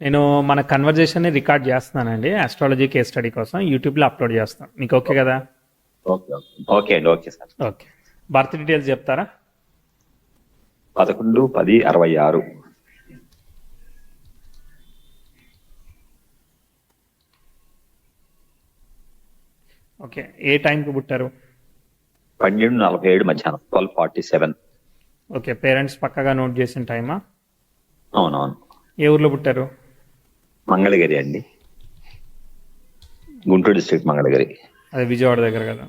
నేను మన కన్వర్జేషన్ని రికార్డ్ చేస్తున్నానండి ఆస్ట్రాలజీ కేస్ స్టడీ కోసం యూట్యూబ్లో అప్లోడ్ చేస్తాను. మీకు ఓకే కదా? ఓకే ఓకే అండి, okay sir. Okay. Birth details చెప్తారా? 11/10/66. ఓకే. ఏ టైంకి పుట్టారు? 12:47 మధ్యాహ్నం, 12:47. ఓకే. పేరెంట్స్ పక్కగా నోట్ చేసిన టైమా? అవునవును. ఏ ఊర్లో పుట్టారు? మంగళగిరి అండి, గుంటూరు డిస్ట్రిక్ట్ మంగళగిరి. అదే విజయవాడ దగ్గర కదా?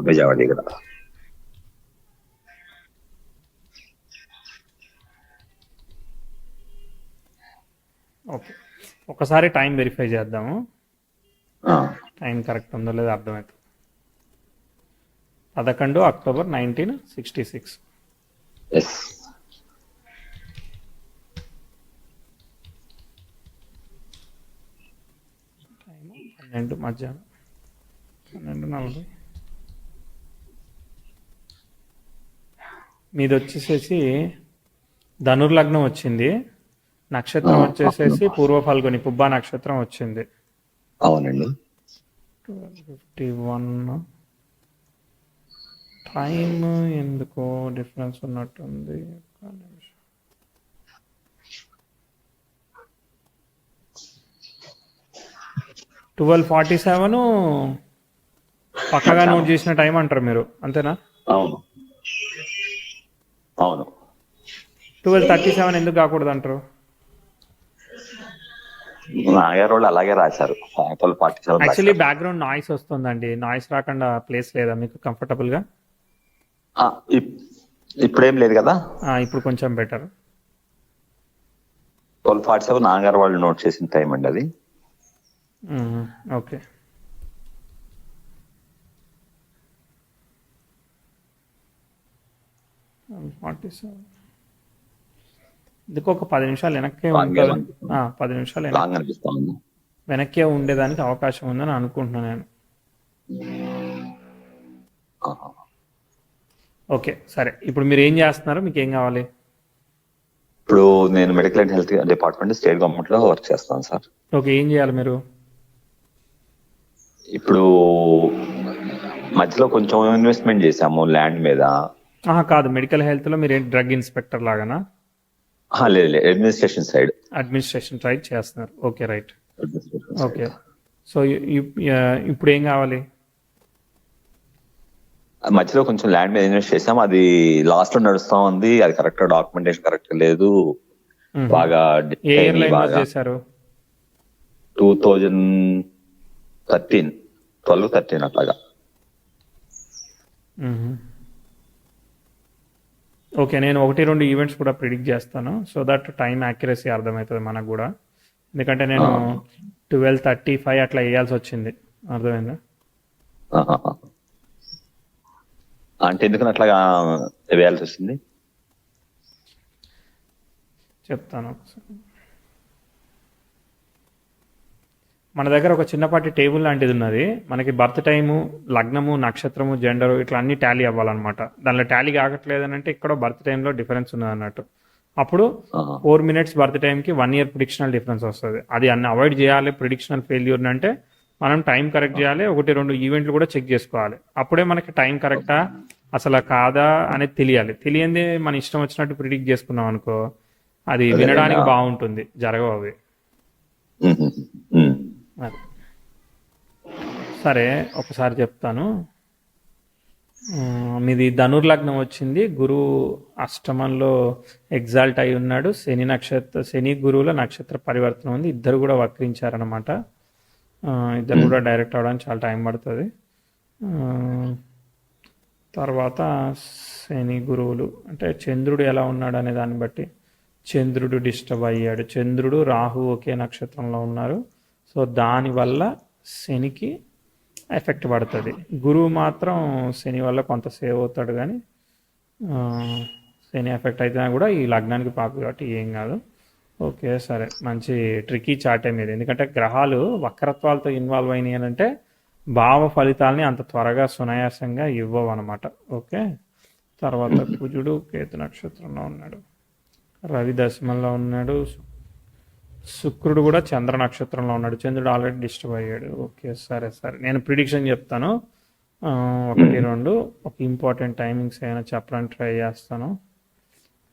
విజయవాడ దగ్గర. ఓకే. ఒకసారి టైం వెరిఫై చేద్దాము, ఆ, టైం కరెక్ట్ ఉందో లేదో అర్థమవుతుంది. 11 అక్టోబర్ 1966. ఎస్. టైము 12 మధ్యాహ్నం 12:40. మీది వచ్చేసేసి ధనుర్లగ్నం వచ్చింది, నక్షత్రం వచ్చేసేసి పూర్వ ఫల్గుని పుబ్బా నక్షత్రం వచ్చింది. అవునండి. 12:51. టైం ఎందుకో డిఫరెన్స్ ఉన్నట్టుంది. ఒక్క నిమిషం. 12:47 పక్కగా నోట్ చేసిన టైం అంటారు మీరు, అంతేనా? అవును అవును. 12:37 ఎందుకు కాకూడదు అంటారు? నాగారు వాళ్ళు అలాగే రాశారు, 12:47. యాక్చువల్లీ బ్యాక్గ్రౌండ్ నాయిస్ వస్తుందండి, నాయిస్ రాకుండా ప్లేస్ లేదా మీకు కంఫర్టబుల్గా? ఇప్పుడేం లేదు కదా. ఇప్పుడు కొంచెం బెటర్. 12:47 నాగారు వాళ్ళు నోట్ చేసిన టైం అండి అది. ఓకే. ఇందుకు ఒక 10 నిమిషాలు వెనక్కే ఉంటుంది. 10 నిమిషాలు లాంగ్ అనిపిస్తుంది. వెనక్కే ఉండేదానికి అవకాశం ఉందని అనుకుంటున్నాను నేను. ఓకే సరే, ఇప్పుడు మీరు ఏం చేస్తున్నారు, మీకు ఏం కావాలి? ఇప్పుడు నేను medical and health department state government లో వర్క్ చేస్తాను సార్. ఓకే. ఏం చేయాలి మీరు? ఇప్పుడు మధ్యలో కొంచెం ఇన్వెస్ట్మెంట్ చేసాము ల్యాండ్ మీద. కాదు, మెడికల్ హెల్త్లో మీరు డ్రగ్ ఇన్స్పెక్టర్ లాగానా? లేదు, అడ్మినిస్ట్రేషన్ సైడ్. అడ్మినిస్ట్రేషన్ సైడ్ చేస్తున్నారు. Okay right. ఓకే. సో ఇప్పుడు ఏం కావాలి? మధ్యలో కొంచెం ల్యాండ్ మీద ఇన్వెస్ట్ చేసాం, అది లాస్ట్ లో నడుస్తా ఉంది. అది కరెక్ట్ డాక్యుమెంటేషన్ కరెక్ట్ లేదు, బాగా ఏ ఇయర్లో ఇన్వెస్ట్ చేశారు? 2013, 12-13 అట్లాగా. ఓకే. నేను 1-2 ఈవెంట్స్ కూడా ప్రిడిక్ట్ చేస్తాను, సో దట్ టైం యాక్యురసీ అర్థమవుతుంది మనకు కూడా. ఎందుకంటే నేను 12:35 అట్లా వేయాల్సి వచ్చింది, అర్థమైందా? అంటే ఎందుకని అట్లాగా వేయాల్సి వచ్చింది చెప్తాను ఒకసారి. మన దగ్గర ఒక చిన్నపాటి టేబుల్ లాంటిది ఉన్నది. మనకి బర్త్ టైము, లగ్నము, నక్షత్రము, జెండరు ఇట్లా అన్ని టాలీ అవ్వాలన్నమాట. దానిలో టాలీ కాగట్లేదు అని అంటే ఇక్కడ బర్త్ టైంలో డిఫరెన్స్ ఉన్నది అన్నట్టు. అప్పుడు 4 minutes బర్త్ టైంకి 1 year ప్రిడిక్షనల్ డిఫరెన్స్ వస్తుంది. అది అన్ని అవాయిడ్ చేయాలి. ప్రిడిక్షనల్ ఫెయిల్యూర్ అంటే మనం టైం కరెక్ట్ చేయాలి, 1-2 ఈవెంట్లు కూడా చెక్ చేసుకోవాలి. అప్పుడే మనకి టైం కరెక్టా అసలు కాదా అనేది తెలియాలి. తెలియంది మన ఇష్టం వచ్చినట్టు ప్రిడిక్ట్ చేసుకున్నాం అనుకో, అది వినడానికి బాగుంటుంది, జరగవు అవి. సరే ఒకసారి చెప్తాను. మీది ధనుర్లగ్నం వచ్చింది, గురువు అష్టమంలో ఎగ్జాల్ట్ అయి ఉన్నాడు. శని గురువుల నక్షత్ర పరివర్తన ఉంది. ఇద్దరు కూడా వక్రించారనమాట. ఇద్దరు కూడా డైరెక్ట్ అవడానికి చాలా టైం పడుతుంది. తర్వాత శని గురువులు అంటే చంద్రుడు ఎలా ఉన్నాడు అనే దాన్ని బట్టి చంద్రుడు డిస్టర్బ్ అయ్యాడు. చంద్రుడు రాహు ఒకే నక్షత్రంలో ఉన్నారు, సో దానివల్ల శనికి ఎఫెక్ట్ పడుతుంది. గురువు మాత్రం శని వల్ల కొంత సేవ్ అవుతాడు, కానీ శని ఎఫెక్ట్ అయితేనా కూడా ఈ లగ్నానికి పాపి కాబట్టి ఏం కాదు. ఓకే సరే, మంచి ట్రికీ చార్టే మీద. ఎందుకంటే గ్రహాలు వక్రత్వాలతో ఇన్వాల్వ్ అయినాయి అని అంటే భావ ఫలితాలని అంత త్వరగా సునాయాసంగా ఇవ్వవు అనమాట. ఓకే. తర్వాత కుజుడు కేతు నక్షత్రంలో ఉన్నాడు, రవి దశమంలో ఉన్నాడు, శుక్రుడు కూడా చంద్ర నక్షత్రంలో ఉన్నాడు. చంద్రుడు ఆల్రెడీ డిస్టర్బ్ అయ్యాడు. ఓకే, సరే సరే, నేను ప్రిడిక్షన్ చెప్తాను. ఒకటి రెండు ఒక ఇంపార్టెంట్ టైమింగ్స్ ఏమైనా చెప్పడానికి ట్రై చేస్తాను.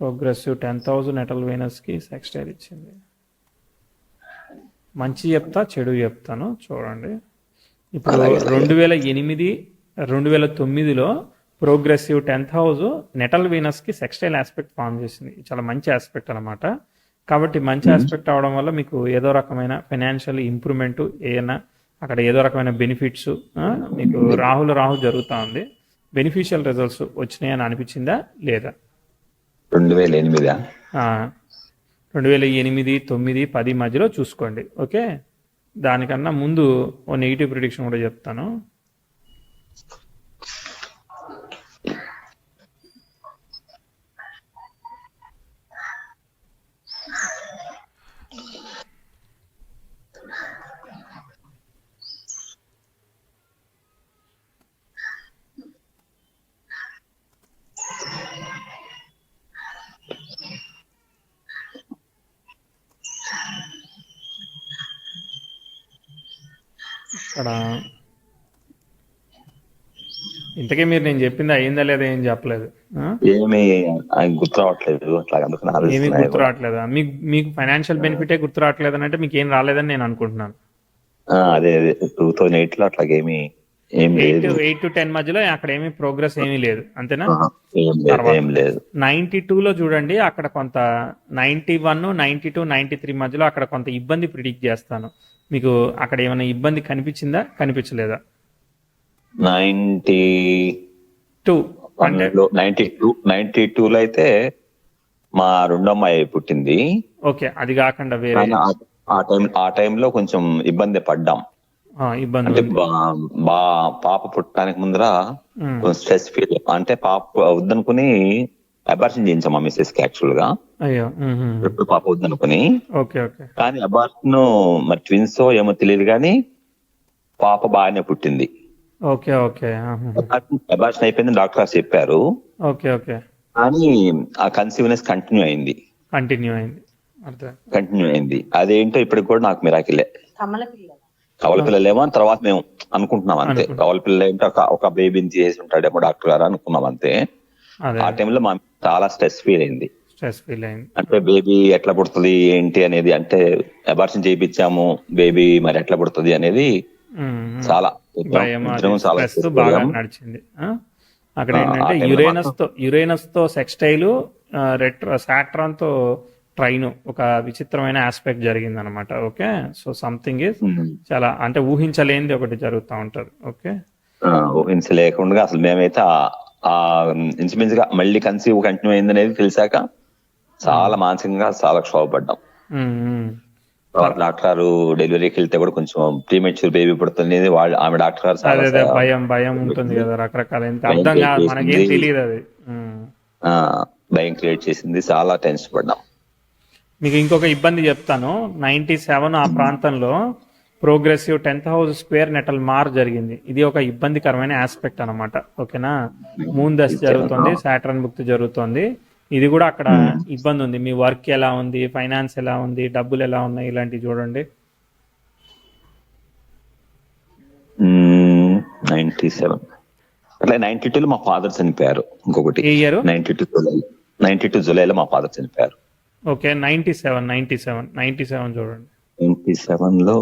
ప్రోగ్రెసివ్ 10,000 నెటల్ వీనస్కి సెక్స్టైల్ ఇచ్చింది. మంచి చెప్తా, చెడు చెప్తాను, చూడండి. ఇప్పుడు 2008 2009లో ప్రోగ్రెసివ్ 10,000 నెటల్ వీనస్కి సెక్స్టైల్ ఆస్పెక్ట్ ఫామ్ చేసింది. చాలా మంచి ఆస్పెక్ట్ అనమాట. కాబట్టి మంచి ఆస్పెక్ట్ అవడం వల్ల మీకు ఏదో రకమైన ఫైనాన్షియల్ ఇంప్రూవ్మెంట్, ఏదైనా అక్కడ ఏదో రకమైన బెనిఫిట్స్, మీకు రాహు జరుగుతూ ఉంది. బెనిఫిషియల్ రిజల్ట్స్ వచ్చినాయని అనిపించిందా లేదా? 2008 2008, 9, 10 మధ్యలో చూసుకోండి. ఓకే, దానికన్నా ముందు ఓ నెగిటివ్ ప్రిడిక్షన్ కూడా చెప్తాను. ఇక్కడ ఇంతకీ మీరు నేను చెప్పింది అయిందా లేదా ఏం చెప్పలేదు. ఏమి గుర్తు రావట్లేదు, అట్లా అందుకని ఏమీ గుర్తు రావట్లేదా? మీకు ఫైనాన్షియల్ బెనిఫిటే గుర్తు రావట్లేదు అని అంటే మీకు ఏం రాలేదని నేను అనుకుంటున్నాను. అదే 2008 లో అట్లాగేమి ఏం లేదు. 8 to 10 మధ్యలో అక్కడ ఏమీ ప్రోగ్రెస్ ఏమీ లేదు, అంతేనా? ఏం లేదు. 92లో చూడండి, అక్కడ కొంత 91, 92, 93 మధ్యలో అక్కడ కొంత ఇబ్బంది ప్రిడిక్ట్ చేస్తాను. మీకు అక్కడ ఏమైనా ఇబ్బంది కనిపించిందా, కనిపించలేదా? 92 లో అయితే మా రెండో అమ్మాయి పుట్టింది. ఓకే, అది కాకుండా వేరే ఆ టైంలో కొంచెం ఇబ్బంది పడ్డాం. ఇబ్బంది అంటే పాప పుట్టడానికి ముందర స్ట్రెస్ ఫీల్, అంటే పాప వద్దనుకుని అబార్షన్ చేయించాం మా మిస్సెస్ కి యాక్చువల్ గా. అయ్యో, పాప వద్దనుకుని. Okay okay. కానీ అబార్షన్ మరి ట్విన్స్ ఏమో తెలియదు, కానీ పాప బాగానే పుట్టింది. Okay okay. అబార్షన్ అయిపోయింది డాక్టర్ చెప్పారు. Okay okay. కానీ ఆ కన్సీవ్నెస్ కంటిన్యూ అయింది. అదేంటో ఇప్పటికి కూడా నాకు మిరాకిలే. కవల పిల్లలేమో తర్వాత మేము అనుకుంటున్నాం అంతే. కవల పిల్లలు ఏంటో ఒక బేబీని చేసి ఉంటాడేమో డాక్టర్ గారు అనుకున్నాం అంతే. ఆ టైంలో మా చాలా స్ట్రెస్ ఫీల్ అయింది. అంటే బేబీ ఎట్లా పుడుతుంది ఏంటి అనేది, అంటే అబార్షన్ చేయించాము, బేబీ మరి ఎట్లా పుడుతుంది అనేది చాలా బాగా నడిచింది. అక్కడ ఏంటంటే యురేనస్ తో సెక్స్టైల్, సాట్రాన్ తో ట్రైన్, ఒక విచిత్రమైన ఆస్పెక్ట్ జరిగింది అనమాట. ఓకే, సో సంథింగ్ ఇస్ చాలా, అంటే ఊహించలేనిది ఒకటి జరుగుతూ ఉంటది. ఓకే, ఊహించలేకుండా అసలు మేమైతే ఇన్సిడెంట్స్ గా మళ్ళీ కన్సీవ్ కంటిన్యూ అయింది అనేది తెలిసాక చాలా మానసికంగా చాలా క్షోభపడ్డాం. డాక్టర్ డెలివరీకి వెళ్తే కూడా కొంచెం ప్రీమెచ్యూర్ బేబీ పుడుతుంది ఆమె డాక్టర్ గారు భయం ఉంటుంది కదా, రకరకాల మనకేం తెలియదు, అది భయం క్రియేట్ చేసింది, చాలా టెన్షన్ పడ్డాం. మీకు ఇంకొక ఇబ్బంది చెప్తాను. 97 ఆ ప్రాంతంలో ప్రోగ్రెసివ్ 10,000 స్క్వేర్ నెటల్ మార్ జరిగింది. ఇది ఒక ఇబ్బందికరమైన ఆస్పెక్ట్ అనమాట. ఓకేనా, మూన్ దశ జరుగుతుంది, సాటర్న్ భుక్తి జరుగుతుంది. ఇది కూడా అక్కడ ఇబ్బంది ఉంది. మీ వర్క్ ఎలా ఉంది, ఫైనాన్స్ ఎలా ఉంది, డబ్బులు ఎలా ఉన్నాయి, ఇలాంటివి చూడండి. 97 అట్లా 92లో మా ఫాదర్ చనిపోయారు. ఇంకొకటి 92 జూలైలో మా ఫాదర్ చనిపోయారు. ఓకే, 97 చూడండి. 97లో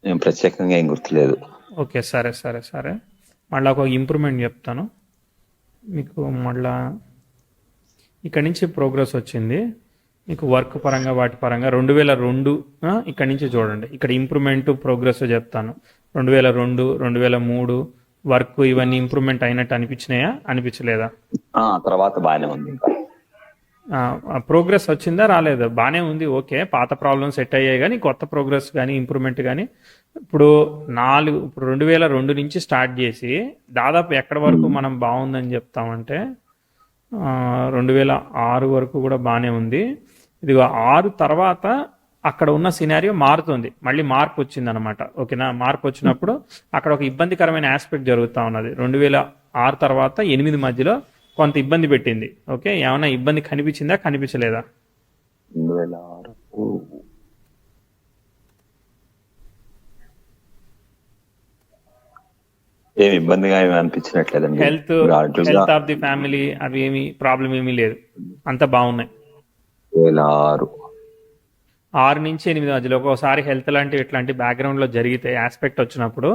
ఏం ప్రత్యేకంగా ఏం గుర్తులేదు. ఓకే, సరే సరే సరే. మళ్ళీ ఒక ఇంప్రూవ్మెంట్ చెప్తాను మీకు. మళ్ళా ఇక్కడ నుంచి ప్రోగ్రెస్ వచ్చింది మీకు వర్క్ పరంగా, వాటి పరంగా. 2002 ఇక్కడ నుంచి చూడండి, ఇక్కడ ఇంప్రూవ్మెంట్ ప్రోగ్రెస్ చెప్తాను. 2002, 2003 వర్క్ ఇవన్నీ ఇంప్రూవ్మెంట్ అయినట్టు అనిపించినాయా, అనిపించలేదా? తర్వాత బాగానే ఉంది. ప్రోగ్రెస్ వచ్చిందా, రాలేదా? బాగానే ఉంది. ఓకే, పాత ప్రాబ్లమ్స్ సెట్ అయ్యాయి, కానీ కొత్త ప్రోగ్రెస్ కానీ ఇంప్రూవ్మెంట్ కానీ ఇప్పుడు 2002 నుంచి స్టార్ట్ చేసి దాదాపు ఎక్కడి వరకు మనం బాగుందని చెప్తామంటే 2006 వరకు కూడా బాగానే ఉంది. ఇదిగో 6 తర్వాత అక్కడ ఉన్న సినారియో మారుతుంది, మళ్ళీ మార్పు వచ్చింది అనమాట. ఓకేనా, మార్పు వచ్చినప్పుడు అక్కడ ఒక ఇబ్బందికరమైన ఆస్పెక్ట్ జరుగుతూ ఉన్నది. 2006 తర్వాత 8 మధ్యలో కొంత ఇబ్బంది పెట్టింది. ఓకే, ఏమైనా ఇబ్బంది కనిపించిందా, కనిపించలేదా? 2006 ఏమి ఇబ్బందిగా ఏమి అనిపించినట్లేదండి. Health health of the family అవి ఏమి ప్రాబ్లం ఏమీ లేదు, అంత బాగున్నాయి. 2006 6 నుంచి 8 మధ్యలో ఒక్కోసారి హెల్త్ లాంటివి ఇట్లాంటి బ్యాక్గ్రౌండ్ లో జరిగితే ఆస్పెక్ట్ వచ్చినప్పుడు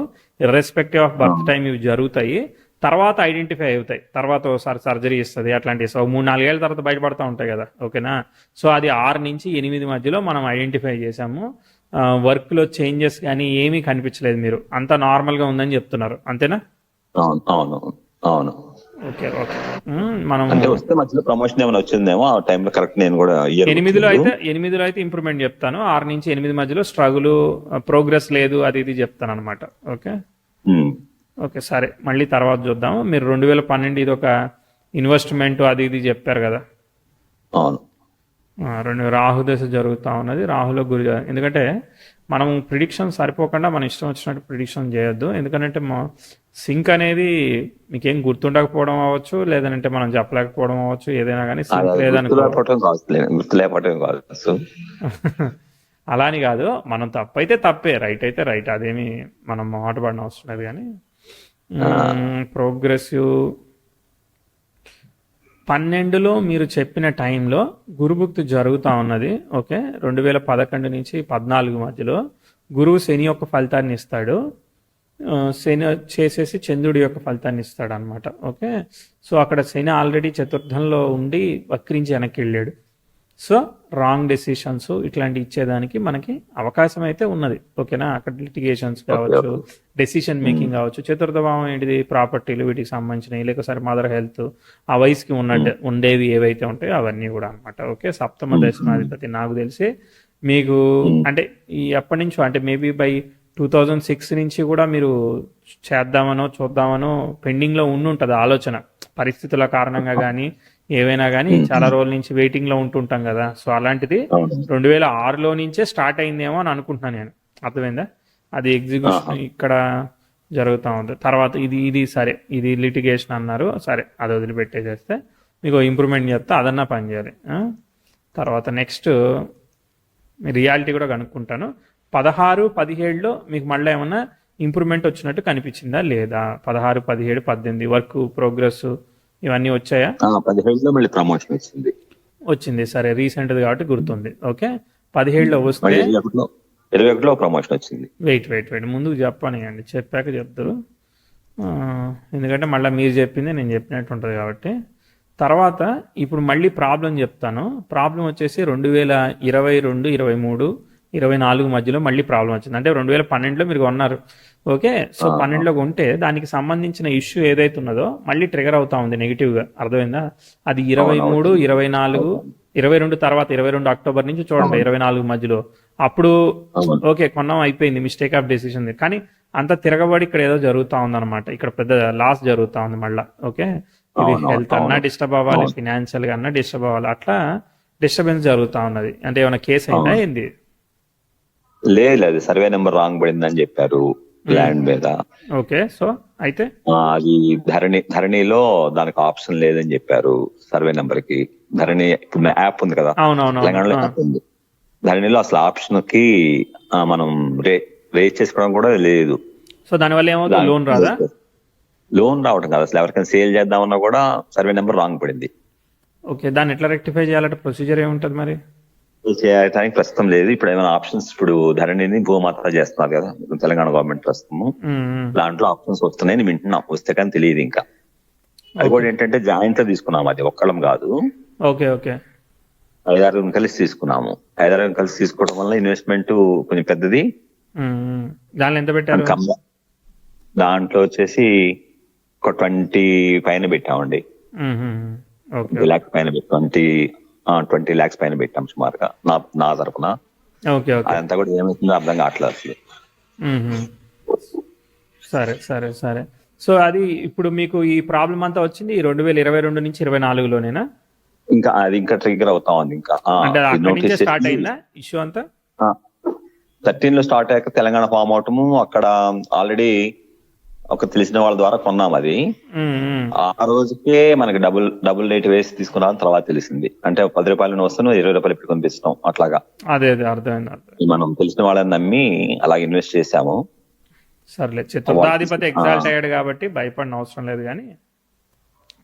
ఇర్రెస్పెక్టివ్ ఆఫ్ బర్త్ టైం ఇవి జరుగుతాయి. తర్వాత ఐడెంటిఫై అవుతాయి, తర్వాత ఒకసారి సర్జరీ ఇస్తుంది అట్లాంటివి. సో 3-4 ఏళ్ళ తర్వాత బయటపడతా ఉంటాయి కదా, ఓకేనా. సో అది 6 నుంచి 8 మధ్యలో మనం ఐడెంటిఫై చేసాము. వర్క్ లో చేంజెస్ కానీ ఏమీ కనిపించలేదు, మీరు అంత నార్మల్ గా ఉందని చెప్తున్నారు, అంతేనా? అవును అవును అవును. Okay okay. మనం అంటే వస్తే మధ్యలో ప్రమోషన్ ఏమైనా వచ్చిందేమో ఆ టైంలో, కరెక్ట్. నేను కూడా 8లో అయితే ఇంప్రూవ్మెంట్ చెప్తాను. 6 నుంచి 8 మధ్యలో స్ట్రగుల్, ప్రోగ్రెస్ లేదు, అది ఇది చెప్తాను అనమాట. ఓకే ఓకే సరే, మళ్ళీ తర్వాత చూద్దాం. మీరు 2012 ఇది ఒక ఇన్వెస్ట్మెంట్ అది ఇది చెప్పారు కదా. అవును. రాహు దశ జరుగుతూ ఉన్నది, రాహులో గురి. ఎందుకంటే మనం ప్రిడిక్షన్ సరిపోకుండా మనం ఇష్టం వచ్చినట్టు ప్రిడిక్షన్ చేయొద్దు. ఎందుకంటే సింక్ అనేది మీకేం గుర్తుండకపోవడం అవ్వచ్చు, లేదంటే మనం చెప్పలేకపోవడం అవ్వచ్చు, ఏదైనా కానీ సింక్ లేదనుకో అలా అని కాదు. మనం తప్పైతే తప్పే, రైట్ అయితే రైట్, అదేమి మనం మాట పడిన అవసరం లేదు. కానీ ప్రోగ్రెసివ్ 12లో మీరు చెప్పిన టైంలో గురుభుక్తి జరుగుతూ ఉన్నది. ఓకే, 2011 నుంచి 14 మధ్యలో గురువు శని యొక్క ఫలితాన్ని ఇస్తాడు. శని చేసేసి చంద్రుడి యొక్క ఫలితాన్ని ఇస్తాడు అనమాట. ఓకే, సో అక్కడ శని ఆల్రెడీ చతుర్థంలో ఉండి వక్రించి వెనక్కి వెళ్ళాడు. సో రాంగ్ డెసిషన్స్ ఇట్లాంటి ఇచ్చేదానికి మనకి అవకాశం అయితే ఉన్నది. ఓకేనా, అక్కడ లిటిగేషన్స్ కావచ్చు, డెసిషన్ మేకింగ్ కావచ్చు. చతుర్థ భావం ఏంటిది, ప్రాపర్టీలు, వీటికి సంబంధించినవి, లేకపోతే మదర్ హెల్త్, ఆ వయసుకి ఉండేవి ఏవైతే ఉంటాయో అవన్నీ కూడా అనమాట. ఓకే, సప్తమ దశమాధిపతి నాకు తెలిసి మీకు అంటే ఎప్పటి నుంచో, అంటే మేబీ బై 2006 నుంచి కూడా మీరు చేద్దామనో చూద్దామనో పెండింగ్ లో ఉంటుంది ఆలోచన. పరిస్థితుల కారణంగా కానీ ఏవైనా కానీ చాలా రోజుల నుంచి వెయిటింగ్ లో ఉంటుంటాం కదా. సో అలాంటిది 2006లో నుంచే స్టార్ట్ అయిందేమో అని అనుకుంటున్నాను నేను. అర్థమైందా? అది ఎగ్జిక్యూషన్ ఇక్కడ జరుగుతూ ఉంది. తర్వాత ఇది సరే, ఇది లిటిగేషన్ అన్నారు, సరే అది వదిలిపెట్టేసేస్తే మీకు ఇంప్రూవ్మెంట్ చేస్తే అదన్నా పని చేయాలి. తర్వాత నెక్స్ట్ రియాలిటీ కూడా కనుక్కుంటాను. 16, 17లో మీకు మళ్ళీ ఏమన్నా ఇంప్రూవ్మెంట్ వచ్చినట్టు కనిపించిందా లేదా? 16, 17, 18 వర్క్ ప్రోగ్రెస్ ఇవన్నీ వచ్చాయా? 17లో మళ్ళీ ప్రమోషన్ వచ్చింది. సరే, రీసెంట్ కాబట్టి గుర్తుంది. ఓకే, 17లో వస్తే 21లో ప్రమోషన్ వచ్చింది. వెయిట్ ముందుకు చెప్పనియండి, చెప్పాక చెప్తారు. ఎందుకంటే మళ్ళీ మీరు చెప్పింది నేను చెప్పినట్టు ఉంటుంది కాబట్టి. తర్వాత ఇప్పుడు మళ్ళీ ప్రాబ్లం చెప్తాను. ప్రాబ్లం వచ్చేసి 2022, 23, 24 మధ్యలో మళ్ళీ ప్రాబ్లం వచ్చింది. అంటే 2012లో మీరు కొన్నారు. ఓకే, సో 12లో కొంటే దానికి సంబంధించిన ఇష్యూ ఏదైతే ఉన్నదో మళ్ళీ ట్రిగర్ అవుతా ఉంది నెగిటివ్గా. అర్థమైందా? అది 23, 24, 22 తర్వాత 22 అక్టోబర్ నుంచి చూడండి 24 మధ్యలో. అప్పుడు ఓకే కొన్నాం, అయిపోయింది, మిస్టేక్ ఆఫ్ డెసిషన్. కానీ అంత తిరగబడి ఇక్కడ ఏదో జరుగుతూ ఉందన్నమాట. ఇక్కడ పెద్ద లాస్ జరుగుతూ ఉంది మళ్ళీ. ఓకే, ఇది హెల్త్ అన్నా డిస్టర్బ్ అవ్వాలి, ఫినాన్షియల్ గా అన్నా డిస్టర్బ్ అవ్వాలి, అట్లా డిస్టర్బెన్స్ జరుగుతూ ఉన్నది. అంటే ఏమైనా కేసు అయిందా ఏంది? లేదు, సర్వే నెంబర్ రాంగ్ పడిందని చెప్పారు ల్యాండ్ మీద. ఓకే, సో అయితే అది ధరణిలో దానికి ఆప్షన్ లేదని చెప్పారు సర్వే నెంబర్ కి. ధరణి ఇప్పుడు యాప్ ఉంది కదా, తెలంగాణలో యాప్ ఉంది. ధరణిలో అసలు ఆప్షన్ కి మనం రేజ్ చేసుకోవడం కూడా లేదు. సో దానివల్ల ఏమవుతుంది, లోన్ రాదా? లోన్ రావడం కాదు, అసలు ఎవరికైనా సేల్ చేద్దామన్నా కూడా సర్వే నెంబర్ రాంగ్ పడింది. ఓకే, దాన్ని ఎట్లా రెక్టిఫై చేయాలంటే ప్రొసీజర్ ఏముంటది మరి? చేయడానికి ప్రస్తుతం లేదు. ఇప్పుడు ఏమైనా ఆప్షన్స్, ఇప్పుడు ధరణిని భూమాత చేస్తున్నారు కదా తెలంగాణ గవర్నమెంట్ ప్రస్తుతం, దాంట్లో ఆప్షన్స్ వస్తున్నాయని వింటున్నాం. వస్తే కానీ తెలియదు ఇంకా. అది కూడా ఏంటంటే జాయింట్ లో తీసుకున్నాము, అది ఒక్కళ్ళం కాదు. ఓకే ఓకే, 5-6 కలిసి తీసుకున్నాము. 5-6 కలిసి తీసుకోవడం వల్ల ఇన్వెస్ట్మెంట్ కొంచెం పెద్దది. దాంట్లో ఎంత పెట్టారు? దాంట్లో వచ్చేసి ఒక 20 పైన పెట్టామండి. 20 lakhs పైన పెట్టి 20 lakhs పైన పెట్టాం సుమారుగా నా తరపున. అదంతా కూడా ఏమవుతుందో అర్థం కావట్లేదు అసలు. సరే సరే సరే. సో అది ఇప్పుడు మీకు ఈ ప్రాబ్లం అంతా వచ్చింది 2022 నుంచి 24లోనేనా? ఇంకా అది ఇంకా ట్రిగర్ అవుతా ఉంది. ఇంకా స్టార్ట్ అయిందా ఇష్యూ అంతా? 13లో స్టార్ట్ అయ్యాక తెలంగాణ ఫామ్ అవటము, అక్కడ ఆల్రెడీ ఒక తెలిసిన వాళ్ళ ద్వారా కొన్నాం అది. ఆ రోజుకే మనకి డబుల్ రేట్ వేసి తీసుకున్నాం. తర్వాత తెలిసింది అంటే 10 రూపాయల వస్తువు 20 రూపాయలు ఇప్పుడు కొనిపిస్తాం అట్లాగా. అదే అర్థమైంది. మనం తెలిసిన వాళ్ళని నమ్మి అలా ఇన్వెస్ట్ చేసాము. సర్లే, చతుర్థాధిపతి ఎగ్జాల్ట్ అయ్యాడు కాబట్టి భయపడిన అవసరం లేదు. కానీ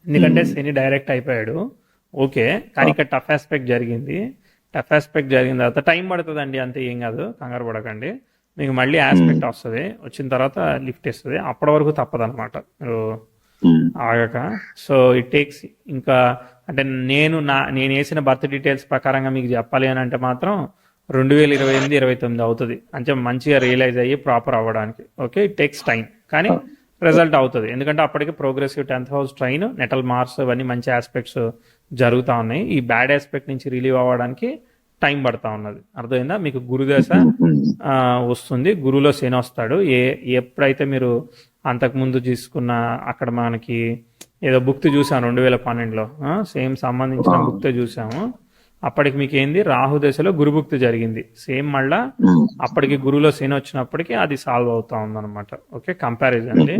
ఎందుకంటే శని డైరెక్ట్ అయిపోయాడు, ఓకే. కానీ ఇక్కడ టఫ్ ఆస్పెక్ట్ జరిగింది. టఫ్ ఆస్పెక్ట్ జరిగిన తర్వాత టైం పడుతుందండి, అంతే, ఏం కాదు, కంగారు పడకండి. మీకు మళ్ళీ ఆస్పెక్ట్ వస్తుంది, వచ్చిన తర్వాత లిఫ్ట్ ఇస్తుంది. అప్పటి వరకు తప్పదన్నమాట మీరు ఆగక. సో ఇట్ టేక్స్ ఇంకా అంటే నేను వేసిన బర్త్ డీటెయిల్స్ ప్రకారంగా మీకు చెప్పాలి అని అంటే మాత్రం 2028-29 అవుతుంది. అంటే మంచిగా రియలైజ్ అయ్యి ప్రాపర్ అవ్వడానికి. ఓకే, ఇట్ టేక్స్ టైం, కానీ రిజల్ట్ అవుతుంది. ఎందుకంటే అప్పటికి progressive 10th house trine, natal Mars, ఇవన్నీ మంచి ఆస్పెక్ట్స్ జరుగుతూ ఉన్నాయి. ఈ బ్యాడ్ ఆస్పెక్ట్ నుంచి రిలీవ్ అవ్వడానికి టైం పడతా ఉన్నది. అర్థమైందా? మీకు గురుదశ వస్తుంది, గురువులో శని వస్తాడు. ఎప్పుడైతే మీరు అంతకుముందు తీసుకున్న అక్కడ మనకి ఏదో బుక్ చూసాను 2012లో, సేమ్ సంబంధించిన బుక్ చూసాము. అప్పటికి మీకు ఏంది, రాహుదశలో గురుభుక్తి జరిగింది. సేమ్ మళ్ళా అప్పటికి గురువులో శని వచ్చినప్పటికీ అది సాల్వ్ అవుతా ఉందన్నమాట. ఓకే, కంపారిజన్ అండి.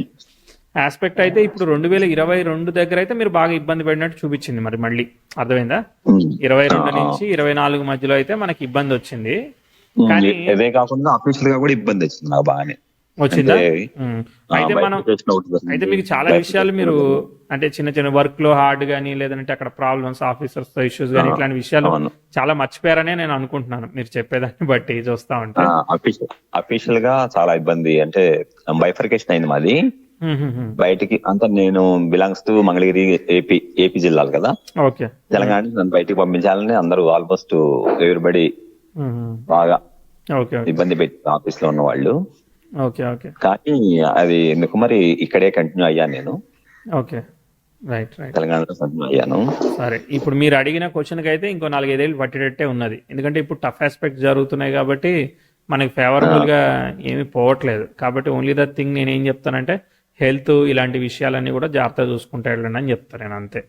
ఆస్పెక్ట్ అయితే ఇప్పుడు 2022 దగ్గర అయితే మీరు బాగా ఇబ్బంది పడినట్టు చూపించింది. మరి మళ్ళీ అర్థమైందా? 22 నుంచి 24 మధ్యలో అయితే మనకి ఇబ్బంది వచ్చింది. కానీ అదే కాకుండా ఆఫీషియల్ గా కూడా ఇబ్బంది వచ్చింది నాకు బాగానే వచ్చిందా? అయితే మీకు చాలా విషయాలు మీరు అంటే చిన్న చిన్న వర్క్ లో హార్డ్ గానీ, లేదంటే అక్కడ ప్రాబ్లమ్స్, ఆఫీసర్స్ తో ఇష్యూస్ గానీ, ఇట్లాంటి విషయాలు చాలా మర్చిపోయారనే నేను అనుకుంటున్నాను మీరు చెప్పేదాన్ని బట్టి చూస్తా ఉంటే. అఫీషియల్ గా చాలా ఇబ్బంది, అంటే బైఫర్కేషన్ అయింది మాది. బయటికి అంతా నేను బిలాంగ్స్ టు మంగళగిరి, ఏపీ జిల్లాలు కదా. ఓకే, తెలంగాణ నన్ను బయటికి పంపించాలని అందరూ ఆల్మోస్ట్ ఎవరిబడి బాగా ఇబ్బంది పెట్టి ఆఫీస్ లో ఉన్న వాళ్ళు. ఓకే ఓకే, కానీ అది ఎందుకు మరి ఇక్కడే కంటిన్యూ అయ్యాను నేను. ఓకే, రైట్ రైట్, తెలంగాణలో కంటిన్యూ అయ్యాను. సరే, ఇప్పుడు మీరు అడిగిన క్వశ్చన్ కి అయితే ఇంకో 4-5 ఏళ్ళు పట్టేటట్టే ఉన్నది. ఎందుకంటే ఇప్పుడు టఫ్ ఆస్పెక్ట్స్ జరుగుతున్నాయి కాబట్టి మనకి ఫేవరబుల్ గా ఏమి పోవట్లేదు. కాబట్టి ఓన్లీ ద థింగ్ నేను ఏం చెప్తానంటే హెల్త్, ఇలాంటి విషయాలన్నీ కూడా జాగ్రత్తగా చూసుకుంటూ వెళ్ళండి అని చెప్తాను నేను, అంతే.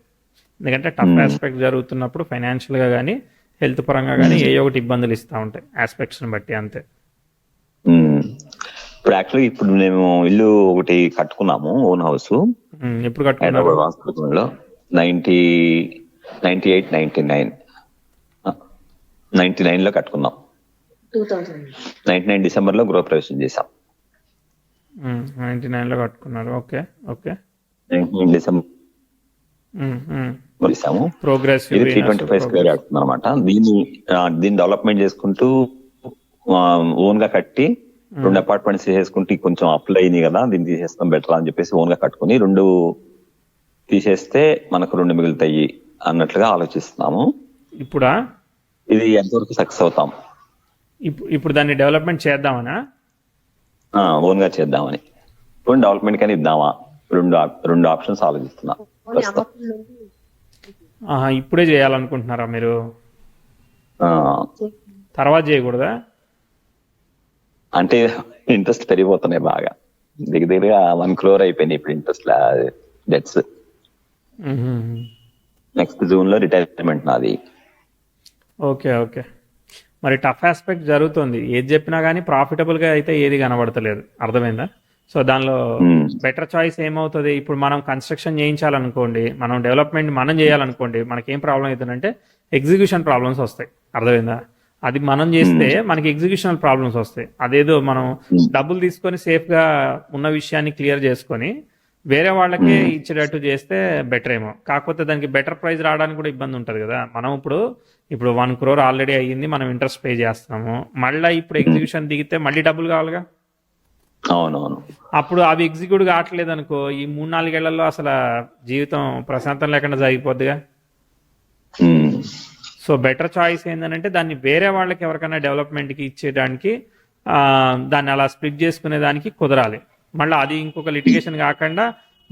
ఎందుకంటే టఫ్ ఆస్పెక్ట్ జరుగుతున్నప్పుడు ఫైనాన్షియల్ గా కానీ, హెల్త్ పరంగా కానీ ఏ ఒకటి ఇబ్బందులు ఇస్తూ ఉంటాయి ఆస్పెక్ట్స్ ని బట్టి, అంతే. ఇప్పుడు యాక్చువల్లీ ఇప్పుడు మేము ఇల్లు ఒకటి కట్టుకున్నాము, ఓన్ హౌస్. ఎప్పుడు కట్టుకున్నాము? 99 లో కట్టుకున్నాం. 99 డిసెంబర్ లో గృహప్రవేశం చేసాం. 99 లో కట్టుకున్నారు. ఓకే ఓకే, 99 డిసెంబర్ చేసాము. ప్రోగ్రెసివ్ 325 స్క్వేర్ యార్డ్స్ అనమాట. దీన్ని డెవలప్మెంట్ చేసుకుంటూ ఓన్ గా కట్టి 2 అపార్ట్మెంట్స్ చేసుకుంటే కొంచెం అప్లై అయింది కదా, దీన్ని తీసేస్తాం బెటర్ అని చెప్పేసి ఓన్ గా కట్టుకుని 2 తీసేస్తే మనకు 2 మిగులుతాయి అన్నట్లుగా ఆలోచిస్తున్నాము. ఇప్పుడా ఇది ఎంతవరకు సక్సెస్ అవుతాం? ఇప్పుడు దాన్ని డెవలప్మెంట్ చేద్దామనా? ఓన్ గా చేద్దామని. ఇప్పుడు డెవలప్మెంట్ కానీ ఇద్దామా, రెండు ఆప్షన్స్ ఆలోచిస్తున్నా. ఇప్పుడే చేయాలనుకుంటున్నారా మీరు? తర్వాత చేయకూడదా? అంటే ఇంట్రెస్ట్ పెరిగిపోతున్నాయి బాగా, దగ్గరగా 1 crore అయిపోయింది ఇప్పుడు ఇంట్రెస్ట్ డెట్స్. నెక్స్ట్ జూన్ లో రిటైర్మెంట్ నాది. ఓకే ఓకే, మరి టఫ్ ఆస్పెక్ట్ జరుగుతుంది. ఏది చెప్పినా కానీ ప్రాఫిటబుల్ గా అయితే ఏది కనబడతలేదు, అర్థమైందా? సో దానిలో బెటర్ చాయిస్ ఏమవుతుంది, ఇప్పుడు మనం కన్స్ట్రక్షన్ చేయించాలనుకోండి, మనం డెవలప్మెంట్ మనం చేయాలనుకోండి, మనకేం ప్రాబ్లం అవుతుందంటే ఎగ్జిక్యూషన్ ప్రాబ్లమ్స్ వస్తాయి, అర్థమైందా? అది మనం చేస్తే మనకి ఎగ్జిక్యూషనల్ ప్రాబ్లమ్స్ వస్తాయి. అదేదో మనం డబ్బులు తీసుకొని సేఫ్ గా ఉన్న విషయాన్ని క్లియర్ చేసుకొని వేరే వాళ్ళకే ఇచ్చేటట్టు చేస్తే బెటర్ ఏమో. కాకపోతే దానికి బెటర్ ప్రైస్ రావడానికి కూడా ఇబ్బంది ఉంటుంది కదా. మనం ఇప్పుడు 1 crore ఆల్రెడీ అయ్యింది, మనం ఇంట్రెస్ట్ పే చేస్తున్నాము. మళ్ళీ ఇప్పుడు ఎగ్జిక్యూషన్ దిగితే మళ్ళీ డబ్బులు కావాలిగా. అవునవును, అప్పుడు అవి ఎగ్జిక్యూట్ కావట్లేదు అనుకో, ఈ 3-4 ఏళ్లలో అసలు జీవితం ప్రశాంతం లేకుండా జరిగిపోద్దిగా. సో బెటర్ చాయిస్ ఏంటంటే దాన్ని వేరే వాళ్ళకి ఎవరికైనా డెవలప్మెంట్కి ఇచ్చేయడానికి, దాన్ని అలా స్ప్లిట్ చేసుకునే దానికి కుదరాలి. మళ్ళీ అది ఇంకొక లిటిగేషన్ కాకుండా